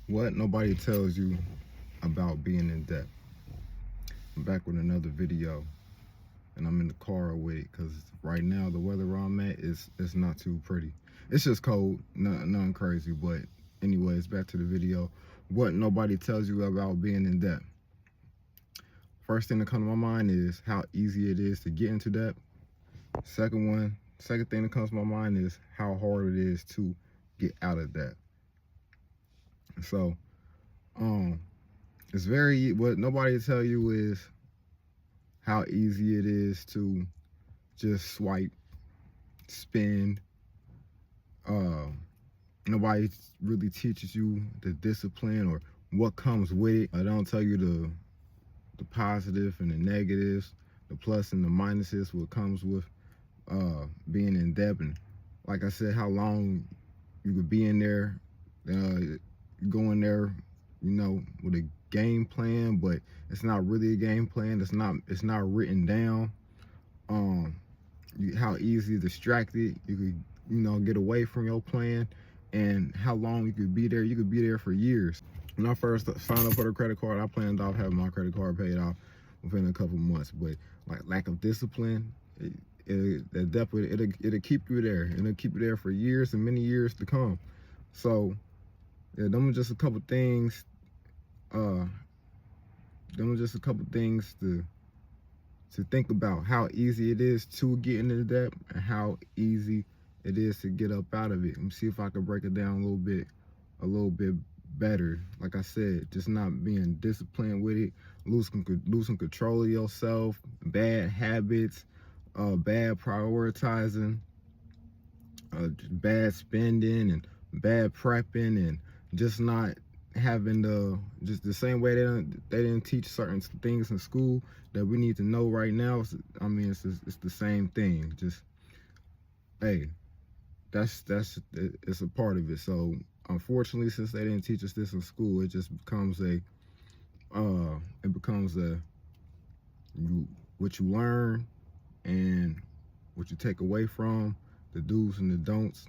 What nobody tells you about being in debt. I'm back with another video, and I'm in the car with it because right now the weather where I'm at is not too pretty. It's just cold, nothing crazy. But anyways, back to the video. What nobody tells you about being in debt. First thing that comes to my mind is how easy it is to get into debt. Second thing that comes to my mind is how hard it is to get out of debt. So, um, it's very, what nobody tell you is how easy it is to just swipe, spend. Uh, Nobody really teaches you the discipline or what comes with it. I don't tell you the positive and the negatives, the plus and the minuses, what comes with being in debt. And like I said, how long you could be in there, go in there, with a game plan, but it's not really a game plan. It's not written down. Um, how easy distracted you could, get away from your plan, and how long you could be there. You could be there for years. When I first signed up for the credit card, I planned off having my credit card paid off within a couple months. But like lack of discipline, it definitely it'll keep you there, and it'll keep you there for years and many years to come. So yeah, them are just a couple things. Uh, them are just a couple things to think about, how easy it is to get into debt and how easy it is to get up out of it. Let me see if I can break it down a little bit better. Like I said, just not being disciplined with it, losing control of yourself, bad habits, bad prioritizing, bad spending, and bad prepping, and just not having just the same way they didn't teach certain things in school that we need to know right now. I mean, it's the same thing. Just, hey, that's it's a part of it. So unfortunately, since they didn't teach us this in school, it just becomes what you learn and what you take away from, the do's and the don'ts.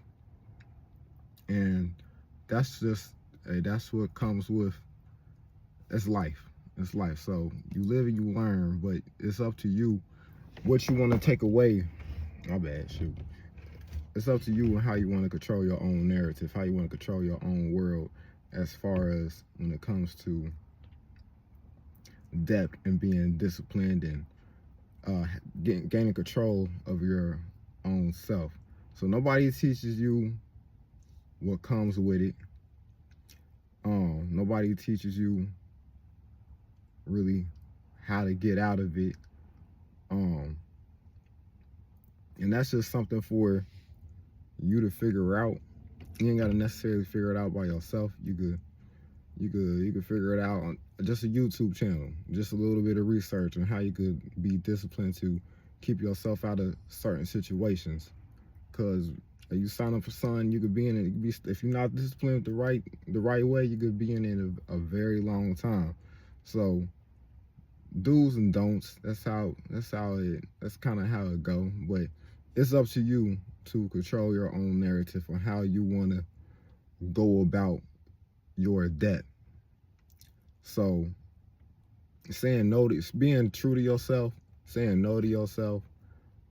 And that's just, hey, that's what comes with, it's life. It's life. So you live and you learn, but it's up to you what you want to take away. My bad, shoot. It's up to you and how you want to control your own narrative, how you want to control your own world, as far as when it comes to depth and being disciplined and gaining control of your own self. So nobody teaches you what comes with it. Nobody teaches you really how to get out of it. And that's just something for you to figure out. You ain't gotta necessarily figure it out by yourself. You could figure it out on just a YouTube channel, just a little bit of research on how you could be disciplined to keep yourself out of certain situations. Cause if you sign up for something, you could be in it. If you're not disciplined the right way, you could be in it a very long time. So do's and don'ts. That's kind of how it go. But it's up to you to control your own narrative on how you want to go about your debt. So saying no to, being true to yourself, saying no to yourself.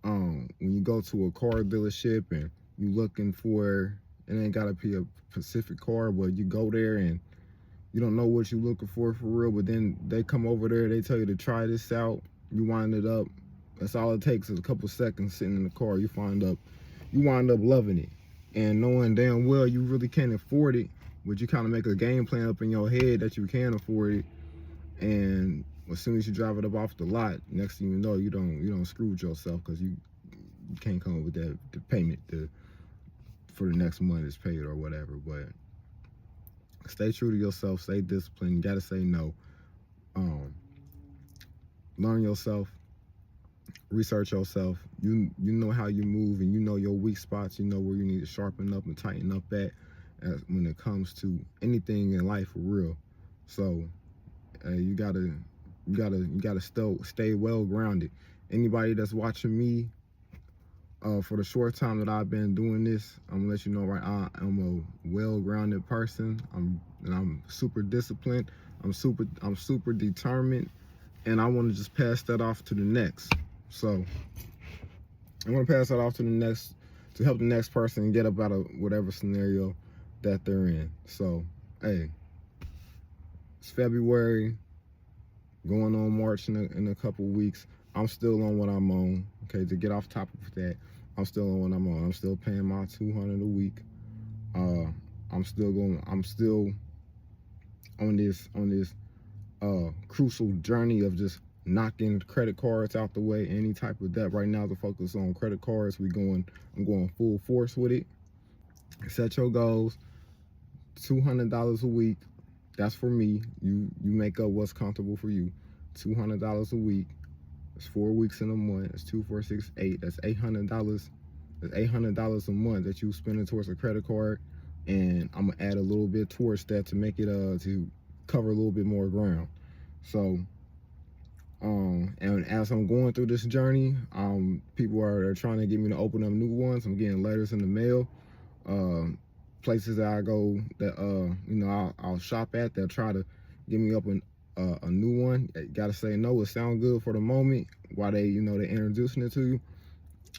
When you go to a car dealership and you looking for, it ain't gotta be a specific car, but you go there and you don't know what you're looking for real, but then they come over there, they tell you to try this out, you wind it up. That's all it takes is a couple seconds sitting in the car. You wind up loving it, and knowing damn well you really can't afford it, but you kind of make a game plan up in your head that you can afford it. And as soon as you drive it up off the lot, next thing you know, you don't screw yourself because you can't come up with the payment for the next month is paid or whatever. But stay true to yourself, stay disciplined. You gotta say no. Learn yourself, research yourself. You know how you move, and you know your weak spots. You know where you need to sharpen up and tighten up at when it comes to anything in life for real. So you gotta stay well grounded. Anybody that's watching me For the short time that I've been doing this, I'm gonna let you know right now I'm a well-grounded person. I'm super disciplined. I'm super determined, and I want to just pass that off to the next. So I want to pass that off to the next to help the next person get up out of whatever scenario that they're in. So, hey, it's February, going on March in a couple weeks. I'm still on what I'm on. Okay, to get off topic with that, I'm still on what I'm on. I'm still paying my $200 a week. I'm still on this crucial journey of just knocking credit cards out the way, any type of debt. Right now, the focus on credit cards. I'm going full force with it. Set your goals. $200 a week. That's for me. You make up what's comfortable for you. $200 a week. It's 4 weeks in a month. It's 2, 4, 6, 8. That's $800. That's $800 a month that you spending towards a credit card, and I'm gonna add a little bit towards that to make it to cover a little bit more ground. So, and as I'm going through this journey, people are trying to get me to open up new ones. I'm getting letters in the mail. Places that I go that I'll shop at, they'll try to get me up a new one. You gotta say no. It sounds good for the moment while they're introducing it to you.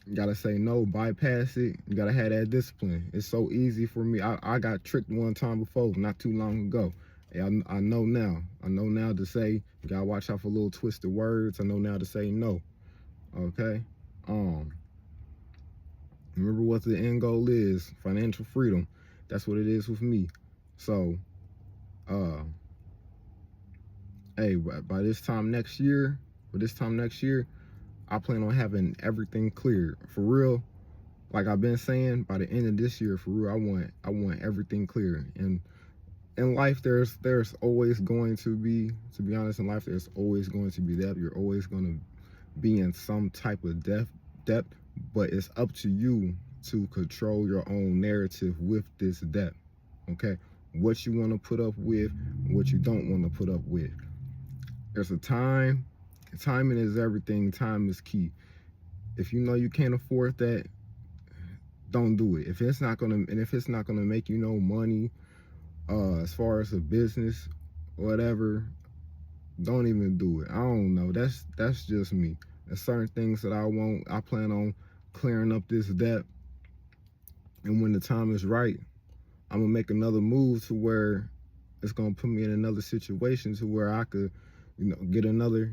You gotta say no, bypass it. You gotta have that discipline. It's so easy for me. I got tricked one time before, not too long ago. I know now. I know now to say, you gotta watch out for little twisted words. I know now to say no. Okay? Remember what the end goal is, financial freedom. That's what it is with me. So, hey, by this time next year, I plan on having everything cleared. For real, like I've been saying, by the end of this year, for real, I want everything clear. And in life, there's always going to be honest, in life, there's always going to be debt. You're always going to be in some type of debt, but it's up to you to control your own narrative with this debt. Okay? What you want to put up with, what you don't want to put up with. There's a time. Timing is everything. Time is key. If you know you can't afford that, don't do it. If it's not gonna make you no money, as far as a business, whatever, don't even do it. I don't know. That's just me. There's certain things that I plan on clearing up this debt, and when the time is right, I'm gonna make another move to where it's gonna put me in another situation to where I could, get another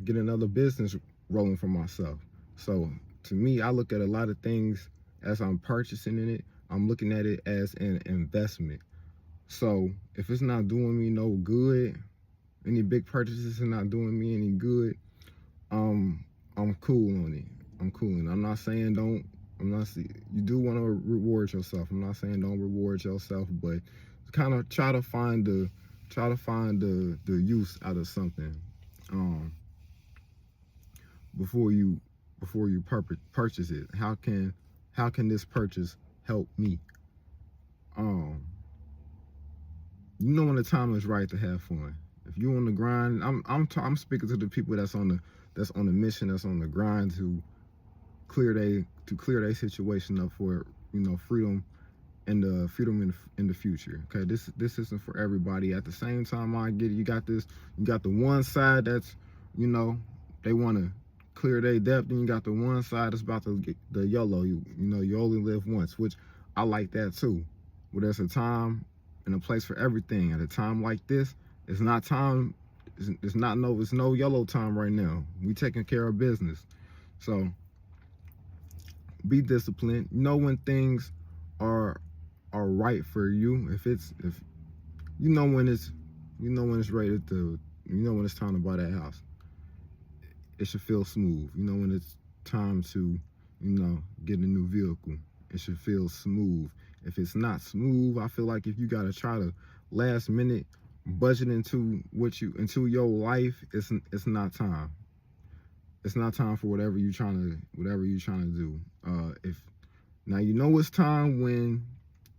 business rolling for myself. So to me, I look at a lot of things as I'm purchasing in it. I'm looking at it as an investment. So if it's not doing me no good, any big purchases are not doing me any good, I'm cool on it. I'm cool. And I'm not saying you do want to reward yourself. I'm not saying don't reward yourself, but kind of try to find the use out of something before you purchase it. How can this purchase help me? When the time is right to have fun. If you on the grind, I'm speaking to the people that's on the mission, that's on the grind to clear their situation up for freedom and freedom in the future. Okay, this isn't for everybody. At the same time, I get it. You got the one side that's they want to clear their debt, then you got the one side that's about to get the YOLO. You only live once, which I like that too. But there's a time and a place for everything. At a time like this, it's not time. It's no YOLO time right now. We taking care of business. So be disciplined. Know when things are right for you. If when it's ready to, when it's time to buy that house. It should feel smooth. When it's time to, get a new vehicle, it should feel smooth. If it's not smooth, I feel like if you gotta try to last minute budget into your life, it's not time. It's not time for whatever you're trying to do. If now it's time when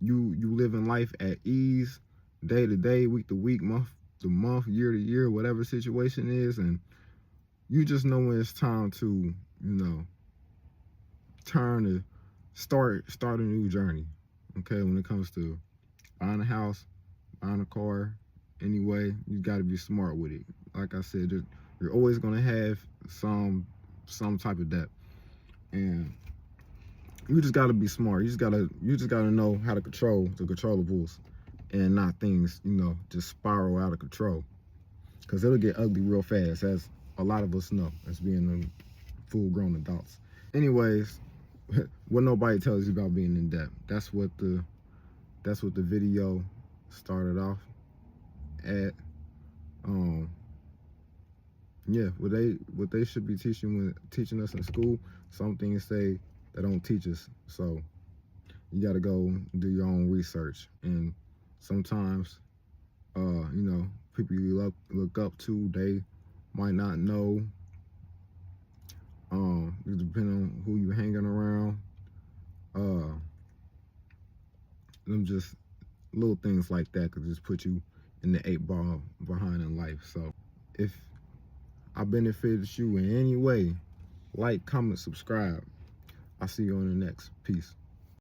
you living life at ease, day to day, week to week, month to month, year to year, whatever situation is, and you just know when it's time to turn start a new journey. Okay, when it comes to buying a house, buying a car, anyway, you got to be smart with it. Like I said, you're always gonna have some type of debt, and you just got to be smart. You just gotta know how to control the controllables, and not things just spiral out of control, because it'll get ugly real fast, as a lot of us know as being full-grown adults. Anyways, what nobody tells you about being in debt. That's what the video started off at. Yeah, what they should be teaching us in school, some things they don't teach us. So you got to go do your own research, and sometimes people you look up to, they might not know. Depending on who you hanging around, them just little things like that could just put you in the 8 ball behind in life. So if I benefited you in any way, like, comment, subscribe. I'll see you on the next. Peace.